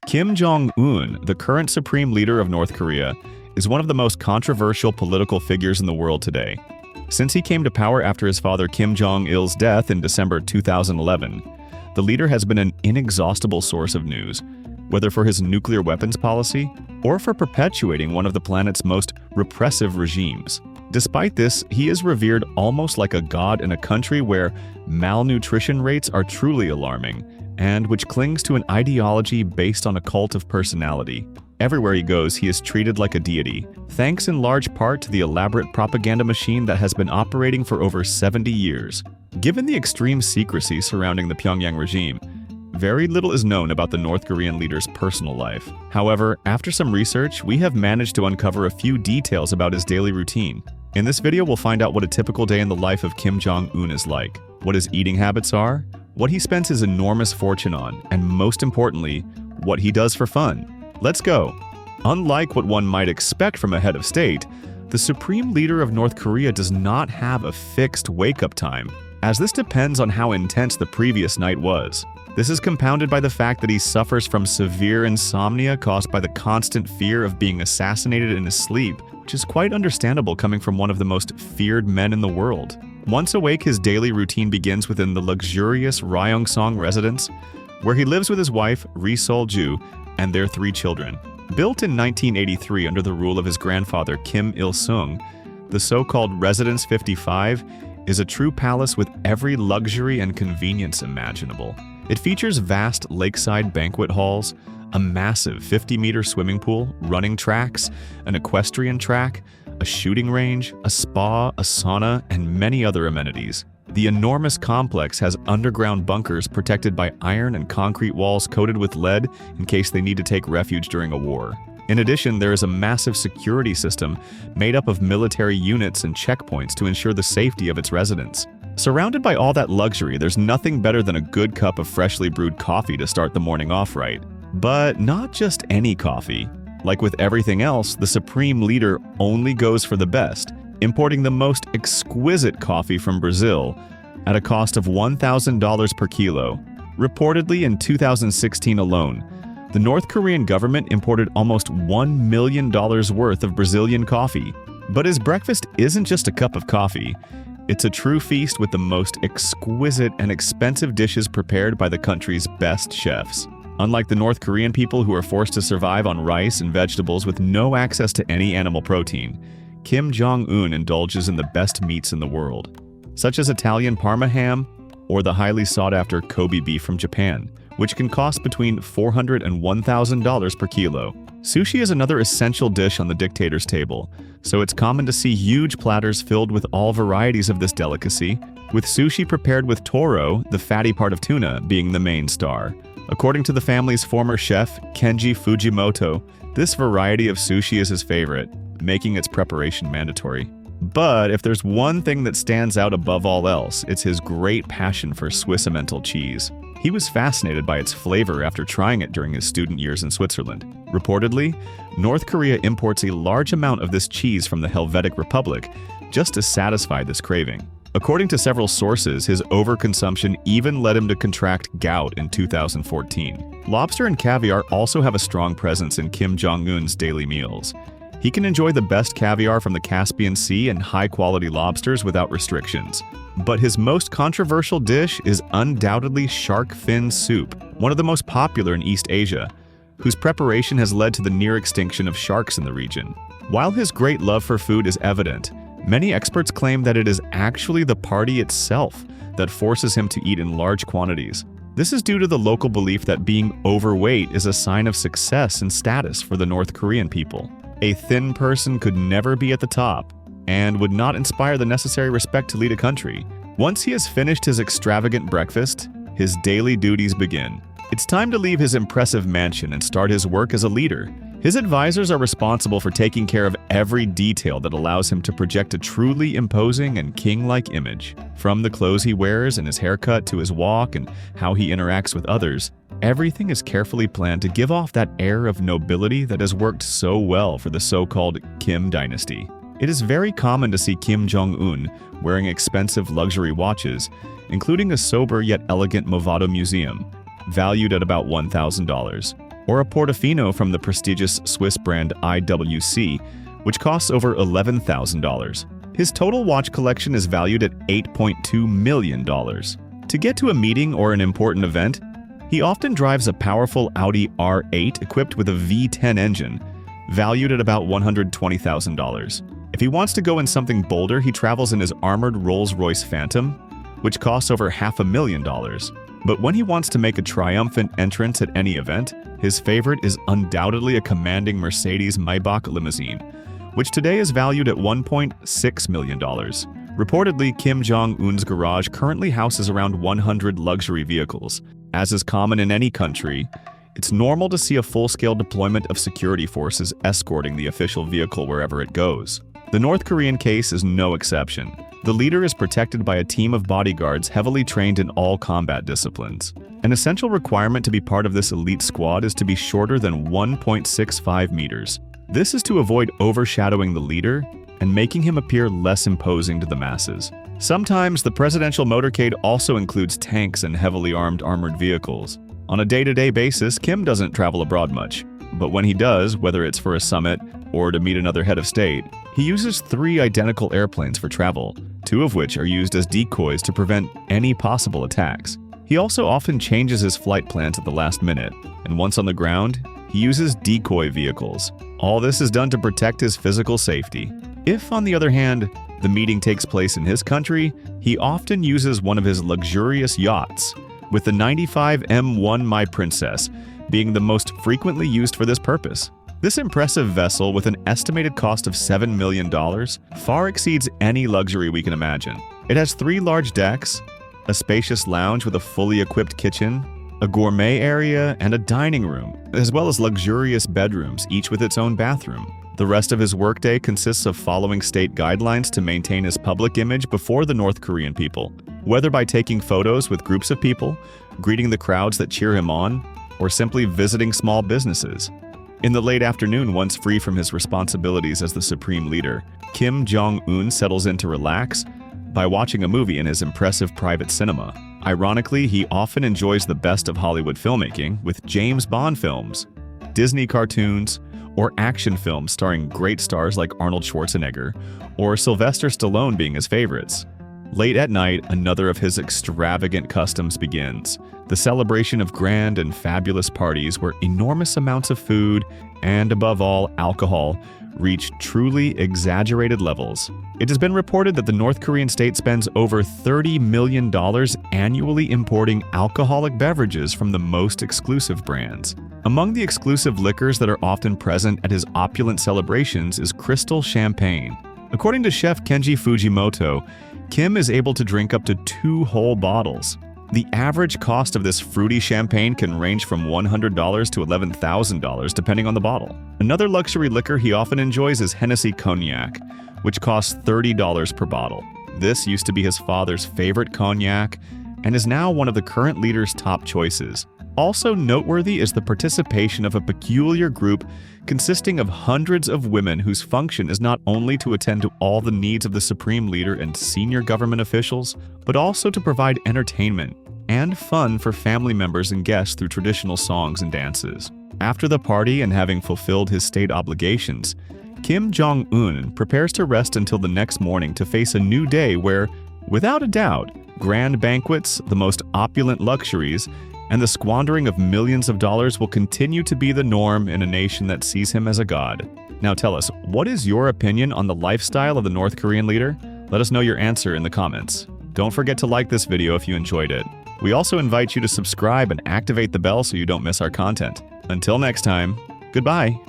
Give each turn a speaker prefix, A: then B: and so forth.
A: Kim Jong Un, the current supreme leader of North Korea, is one of the most controversial political figures in the world today. Since he came to power after his father Kim Jong Il's death in December 2011, the leader has been an inexhaustible source of news, whether for his nuclear weapons policy or for perpetuating one of the planet's most repressive regimes. Despite this, he is revered almost like a god in a country where malnutrition rates are truly alarming, and which clings to an ideology based on a cult of personality. Everywhere he goes, he is treated like a deity, thanks in large part to the elaborate propaganda machine that has been operating for over 70 years. Given the extreme secrecy surrounding the Pyongyang regime, very little is known about the North Korean leader's personal life. However, after some research, we have managed to uncover a few details about his daily routine. In this video, we'll find out what a typical day in the life of Kim Jong Un is like, what his eating habits are, what he spends his enormous fortune on, and most importantly, what he does for fun. Let's go! Unlike what one might expect from a head of state, the supreme leader of North Korea does not have a fixed wake-up time, as this depends on how intense the previous night was. This is compounded by the fact that he suffers from severe insomnia caused by the constant fear of being assassinated in his sleep, which is quite understandable coming from one of the most feared men in the world. Once awake, his daily routine begins within the luxurious Ryongseong residence, where he lives with his wife, Ri Sol-ju, and their 3 children. Built in 1983 under the rule of his grandfather Kim Il-sung, the so-called Residence 55 is a true palace with every luxury and convenience imaginable. It features vast lakeside banquet halls, a massive 50-meter swimming pool, running tracks, an equestrian track, a shooting range, a spa, a sauna, and many other amenities. The enormous complex has underground bunkers protected by iron and concrete walls coated with lead in case they need to take refuge during a war. In addition, there is a massive security system made up of military units and checkpoints to ensure the safety of its residents. Surrounded by all that luxury, there's nothing better than a good cup of freshly brewed coffee to start the morning off right. But not just any coffee. Like with everything else, the supreme leader only goes for the best, importing the most exquisite coffee from Brazil at a cost of $1,000 per kilo. Reportedly, in 2016 alone, the North Korean government imported almost $1 million worth of Brazilian coffee. But his breakfast isn't just a cup of coffee. It's a true feast with the most exquisite and expensive dishes prepared by the country's best chefs. Unlike the North Korean people who are forced to survive on rice and vegetables with no access to any animal protein, Kim Jong Un indulges in the best meats in the world, such as Italian Parma ham or the highly sought-after Kobe beef from Japan, which can cost between $400 and $1,000 per kilo. Sushi is another essential dish on the dictator's table, so it's common to see huge platters filled with all varieties of this delicacy, with sushi prepared with toro, the fatty part of tuna, being the main star. According to the family's former chef, Kenji Fujimoto, this variety of sushi is his favorite, making its preparation mandatory. But if there's one thing that stands out above all else, it's his great passion for Swiss Emmental cheese. He was fascinated by its flavor after trying it during his student years in Switzerland. Reportedly, North Korea imports a large amount of this cheese from the Helvetic Republic just to satisfy this craving. According to several sources, his overconsumption even led him to contract gout in 2014. Lobster and caviar also have a strong presence in Kim Jong Un's daily meals. He can enjoy the best caviar from the Caspian Sea and high-quality lobsters without restrictions. But his most controversial dish is undoubtedly shark fin soup, one of the most popular in East Asia, whose preparation has led to the near extinction of sharks in the region. While his great love for food is evident, many experts claim that it is actually the party itself that forces him to eat in large quantities. This is due to the local belief that being overweight is a sign of success and status for the North Korean people. A thin person could never be at the top and would not inspire the necessary respect to lead a country. Once he has finished his extravagant breakfast, his daily duties begin. It's time to leave his impressive mansion and start his work as a leader. His advisors are responsible for taking care of every detail that allows him to project a truly imposing and king-like image. From the clothes he wears and his haircut to his walk and how he interacts with others, everything is carefully planned to give off that air of nobility that has worked so well for the so-called Kim dynasty. It is very common to see Kim Jong Un wearing expensive luxury watches, including a sober yet elegant Movado museum, valued at about $1,000. or a Portofino from the prestigious Swiss brand IWC, which costs over $11,000. His total watch collection is valued at $8.2 million. To get to a meeting or an important event, he often drives a powerful Audi R8 equipped with a V10 engine, valued at about $120,000. If he wants to go in something bolder, he travels in his armored Rolls-Royce Phantom, which costs over $500,000. But when he wants to make a triumphant entrance at any event, his favorite is undoubtedly a commanding Mercedes Maybach limousine, which today is valued at $1.6 million. Reportedly, Kim Jong Un's garage currently houses around 100 luxury vehicles. As is common in any country, it's normal to see a full-scale deployment of security forces escorting the official vehicle wherever it goes. The North Korean case is no exception. The leader is protected by a team of bodyguards heavily trained in all combat disciplines. An essential requirement to be part of this elite squad is to be shorter than 1.65 meters. This is to avoid overshadowing the leader and making him appear less imposing to the masses. Sometimes the presidential motorcade also includes tanks and heavily armed armored vehicles. On a day-to-day basis, Kim doesn't travel abroad much, but when he does, whether it's for a summit or to meet another head of state, he uses 3 identical airplanes for travel, 2 of which are used as decoys to prevent any possible attacks. He also often changes his flight plans at the last minute, and once on the ground, he uses decoy vehicles. All this is done to protect his physical safety. If, on the other hand, the meeting takes place in his country, he often uses one of his luxurious yachts, with the 95 M1 My Princess being the most frequently used for this purpose. This impressive vessel, with an estimated cost of $7 million, far exceeds any luxury we can imagine. It has 3 large decks, a spacious lounge with a fully equipped kitchen, a gourmet area, and a dining room, as well as luxurious bedrooms, each with its own bathroom. The rest of his workday consists of following state guidelines to maintain his public image before the North Korean people, whether by taking photos with groups of people, greeting the crowds that cheer him on, or simply visiting small businesses. In the late afternoon, once free from his responsibilities as the supreme leader, Kim Jong Un settles in to relax by watching a movie in his impressive private cinema. Ironically, he often enjoys the best of Hollywood filmmaking, with James Bond films, Disney cartoons, or action films starring great stars like Arnold Schwarzenegger or Sylvester Stallone being his favorites. Late at night, another of his extravagant customs begins, the celebration of grand and fabulous parties where enormous amounts of food, and above all, alcohol, reach truly exaggerated levels. It has been reported that the North Korean state spends over $30 million annually importing alcoholic beverages from the most exclusive brands. Among the exclusive liquors that are often present at his opulent celebrations is crystal champagne. According to chef Kenji Fujimoto, Kim is able to drink up to 2 whole bottles. The average cost of this fruity champagne can range from $100 to $11,000 depending on the bottle. Another luxury liquor he often enjoys is Hennessy Cognac, which costs $30 per bottle. This used to be his father's favorite cognac and is now one of the current leader's top choices. Also noteworthy is the participation of a peculiar group consisting of hundreds of women whose function is not only to attend to all the needs of the supreme leader and senior government officials, but also to provide entertainment and fun for family members and guests through traditional songs and dances. After the party and having fulfilled his state obligations, Kim Jong Un prepares to rest until the next morning to face a new day where, without a doubt, grand banquets, the most opulent luxuries, and the squandering of millions of dollars will continue to be the norm in a nation that sees him as a god. Now tell us, what is your opinion on the lifestyle of the North Korean leader? Let us know your answer in the comments. Don't forget to like this video if you enjoyed it. We also invite you to subscribe and activate the bell so you don't miss our content. Until next time, goodbye.